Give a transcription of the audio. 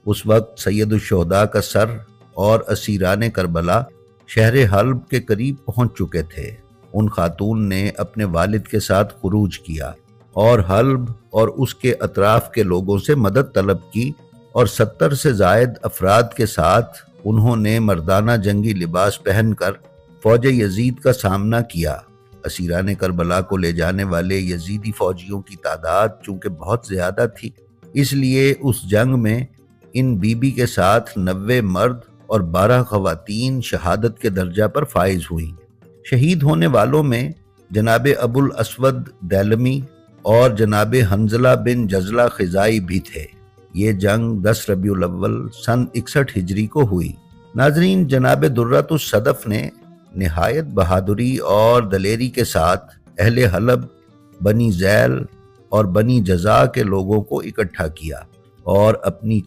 اس وقت سید الشہداء کا سر اور اسیران کربلا شہر حلب کے قریب پہنچ چکے تھے۔ ان خاتون نے اپنے والد کے ساتھ خروج کیا اور حلب اور اس کے اطراف کے لوگوں سے مدد طلب کی، اور 70 سے زائد افراد کے ساتھ انہوں نے مردانہ جنگی لباس پہن کر فوج یزید کا سامنا کیا۔ اسیران کربلا کو لے جانے والے یزیدی فوجیوں کی تعداد چونکہ بہت زیادہ تھی، اس لیے اس جنگ میں ان بی بی کے ساتھ 90 مرد اور 12 خواتین شہادت کے درجہ پر فائز ہوئیں۔ شہید ہونے والوں میں جناب ابو الاسود دیلمی اور جناب حنظلہ بن جزلہ خزائی بھی تھے۔ یہ جنگ 10 ربیع الاول سن 61 ہجری کو ہوئی۔ ناظرین، جناب درۃ الصدف نے نہایت بہادری اور دلیری کے ساتھ اہل حلب، بنی ذیل اور بنی جزا کے لوگوں کو اکٹھا کیا اور اپنی